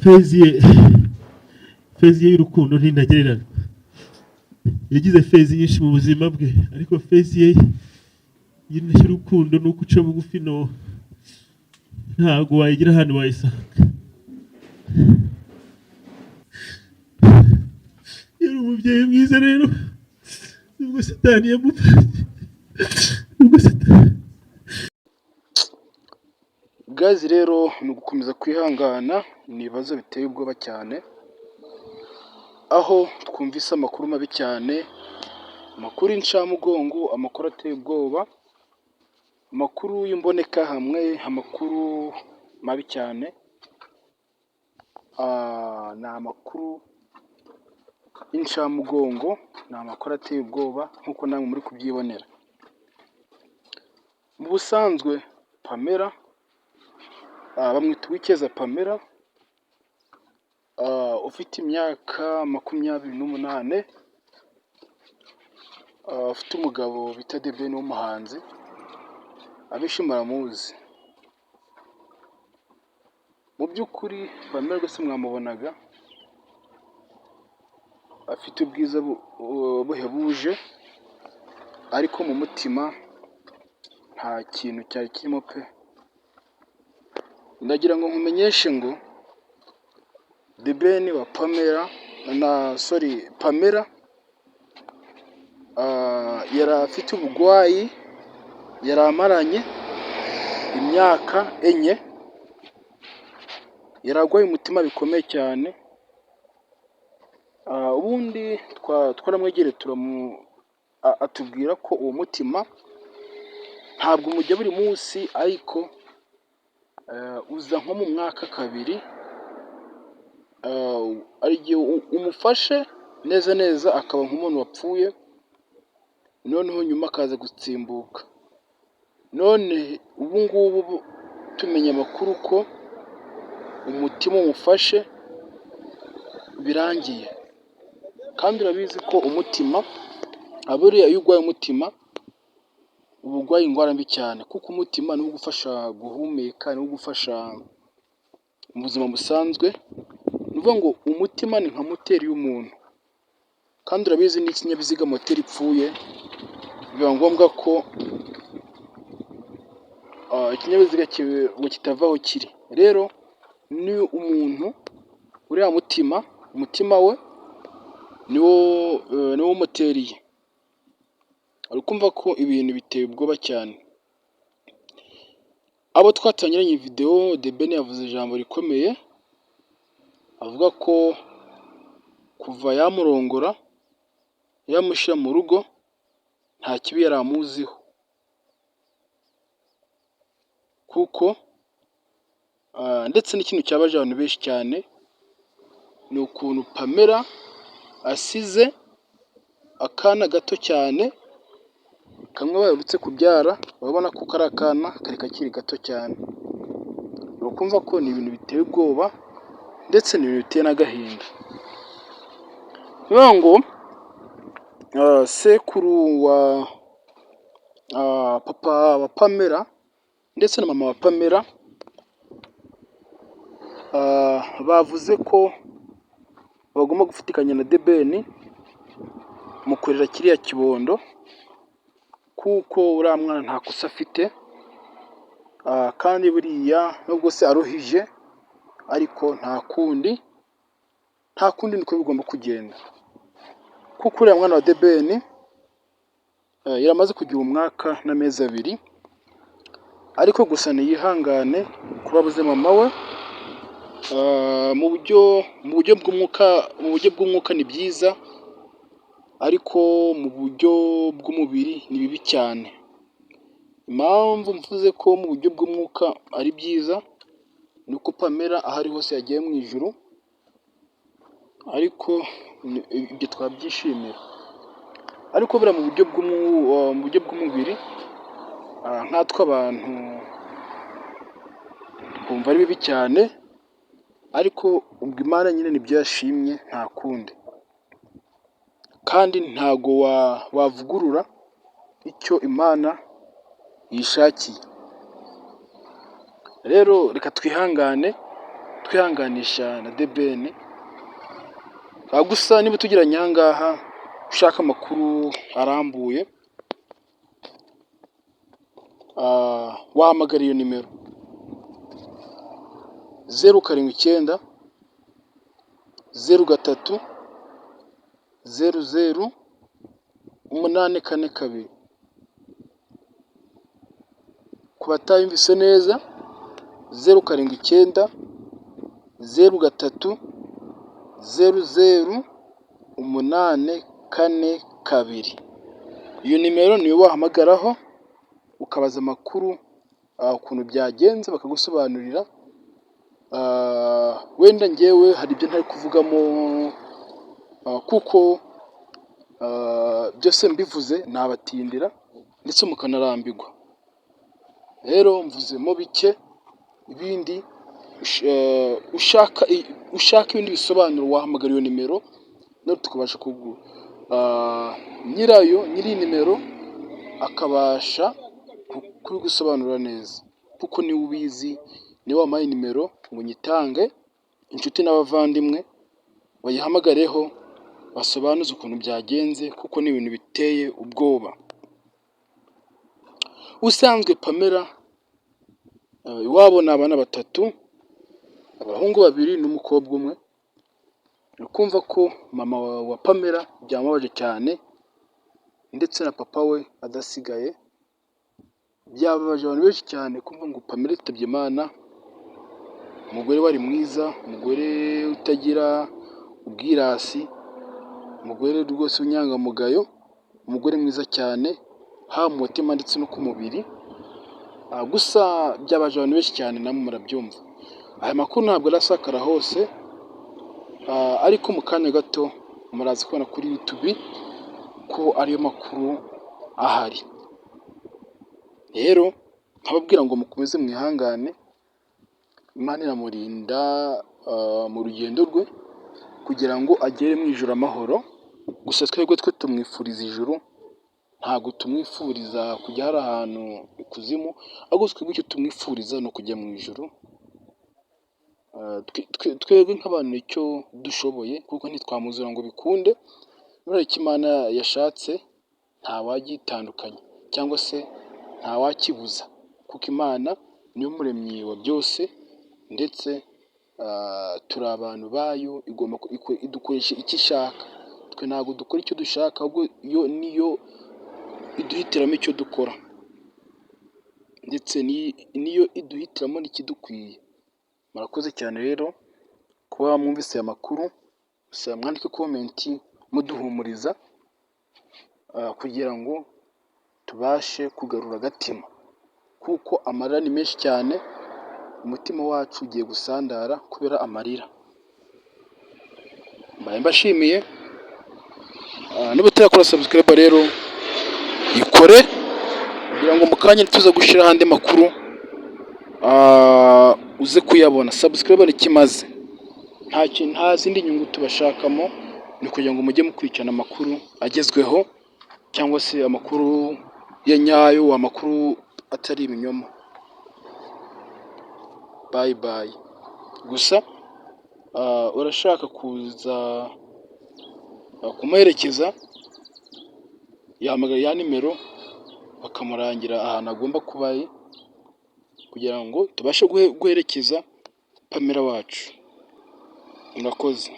fezi ye y'urukundo ntintagererana. Yagize fezi nyinshi mu buzima bwe, ariko fezi ye y'urukundo ni uko uca bugufi, ntabwo wayigira ahantu wayisanga. Yari umubyeyi mwiza rero, nubwo Satani yamufashe. Gazi rero ni ugukomeza kwihangana, ni ibibazo biteye ubwoba cyane, aho twumvise amakuru mabi cyane, amakuru y'incamugongo, amakuru ateye ubwoba, amakuru y'imboneka hamwe, amakuru mabi cyane. Ni amakuru y'incamugongo, ni amakuru ateye ubwoba nk'uko namwe muri kubyibonera. Mu busanzwe Pamela, bamwita Uwikeza Pamela, ufite imyaka 28, ufite umugabo bita The Ben w'umuhanzi, abenshi muramuzi. Mu by'ukuri Pamela rwose mwamubonaga afite ubwiza buhebuje, ariko mu mutima nta kintu cyari kirimo pe. Ndagira ngo nkumenyeshe ngo The Ben wa Pamela yari afite ubugwayi, yari amaranye imyaka 4, yari arwaye umutima bikomeye cyane. Ubundi twaramwegereye atubwira ko uwo mutima ntabwo umujya buri munsi, ariko uza nko mu mwaka 2, ari igihe umufashe neza neza akaba nk'umuntu wapfuye, noneho nyuma akaza gutsimbuka. None ubu ngubu tumenye amakuru ko umutima umufashe birangiye, kandi urabizi ko umutima, buriya iyo urwaye umutima uba urwaye indwara mbi cyane, kuko umutima ni wo ugufasha guhumeka, ni wo ugufasha mu buzima busanzwe. Ni ukuvuga ngo umutima ni nka moteri y'umuntu, kandi urabizi n'ikinyabiziga moteri ipfuye biba ngombwa ko ikinyabiziga kitava aho kiri. Rero ni umuntu, uriya umutima we niwo moteri ye. Uri kumva ko ibintu biteye ubwoba cyane. Abo twatangiranye video, The Ben yavuze ijambo rikomeye, avuga ko kuva yamurongora, yamushyira mu rugo, nta kibi yari amuziho, kuko ndetse n'ikintu cyabaje abantu benshi cyane ni ukuntu Pamela asize akana gato cyane, kamwe baherutse kubyara. Urabona ko kari akana kari kakiri gato cyane. Ukumva ko ni ibintu biteye ubwoba, ndetse ni ibintu biteye n'agahinda. Bivuga ngo sekuru wa papa wa Pamela ndetse na mama wa Pamela bavuze ko bagomba gufatikanya na The Ben mu kurera kiriya kibondo, kuko uriya mwana nta kosa afite, kandi buriya nubwo se aruhije, ariko nta kundi niko bigomba kugenda, kuko uriya mwana wa The Ben yaramaze kugira umwaka n'amezi 2, ariko gusa ntiyihangane kuba abuze mama we. Mu buryo bw'umwuka ni byiza, ariko mu buryo bw'umubiri ni bibi cyane. Impamvu mvuze ko mu buryo bw'umwuka ari byiza, ni uko Pamela aho ari hose yagiye mu ijuru, ariko ibyo twabyishimira. Ariko buriya mu buryo bw'umubiri, nkatwe abantu twumva ari bibi cyane, ariko ubwo Imana nyine nibyo yashimye, nta kundi. Kandi ntago wavugurura icyo Imana yishakiye. Rero reka twihangane twihanganisha na debeni. Gusa niba tugiranye aha ngaha ushaka amakuru arambuye, wahamagara iyo nimero 079 03 00 842. Ku batayumvise neza 079 03 00 842. Iyo nimero niyo wahamagaraho ukabaza amakuru ukuntu byagenze bakagusobanurira. Wenda njyewe hari ibyo ntari kuvugamo kuko byose mbivuze nabatindira ndetse mukanarambirwa. Rero mvuzemo bike, ibindi ushaka ibindi bisobanuro wahamagara iyo nimero natwe tukabasha nyiri nimero akabasha kubigusobanura neza, kuko niwe ubizi, niwe wampaye nimero ngo nyitange. Inshuti n'abavandimwe bayihamagareho basobanuze ukuntu byagenze, kuko ni ibintu biteye ubwoba. Usanzwe Pamela iwabo ni abana 3, abahungu 2 n'umukobwa umwe. Ukumva ko mama wa Pamela byamubabaje cyane, ndetse na papa we adasigaye. Byababaje abantu benshi cyane kumva ngo Pamela yitabye Imana. Umugore wari mwiza, umugore utagira ubwirasi, umugore rwose w'inyangamugayo, umugore mwiza cyane haba mu mutima ndetse no ku mubiri. Gusa byabaje abantu benshi cyane, namwe murabyumva. Aya makuru ntabwo arasakara hose, ariko mu kanya gato muraza kubona kuri YouTube ko ariyo makuru ahari. Rero nkababwira ngo mukomeze mwihangane, Imana iramurinda mu rugendo rwe kugira ngo agere mu ijuru amahoro. Gusa twebwe tumwifuriza ijuru, ntabwo tumwifuriza kujya hari ahantu ikuzimu, ahubwo twebwe icyo tumwifuriza ni ukujya mu ijuru. Twebwe nk'abantu icyo dushoboye, kuko ntitwamuzura ngo bikunde. None icyo Imana yashatse ntawagitandukanya cyangwa se ntawakibuza, kuko Imana niyo muremyi wa byose, ndetse turi abantu bayo, igomba idukoresha icyo ishaka. Twe ntabwo dukora icyo dushaka, ahubwo yo niyo iduhitiramo icyo dukora, ndetse niyo iduhitiramo n'ikidukwiye. Murakoze cyane rero kuba mwumvise aya makuru. Gusa mwandike komenti muduhumuriza, kugira ngo tubashe kugarura agatima, kuko amarira ni menshi cyane. Umutima wacu ugiye gusandara kubera amarira. Mbaye mbashimiye. Niba utarakora subscribe rero ikore, kugira ngo mu kanya tuza gushyira ahandi makuru uze kuyabona. Subscribe ni kimaze, nta zindi nyungu tubashakamo, ni kugira ngo mujye mukurikirana amakuru agezweho, cyangwa se amakuru ya nyayo, amakuru atari ibinyoma. Bye bye. Gusa urashaka kuza kumuherekeza, yahamagara ya nimero bakamurangira ahantu agomba kuba ari, kugira ngo tubashe guherekeza Pamela wacu. Murakoze.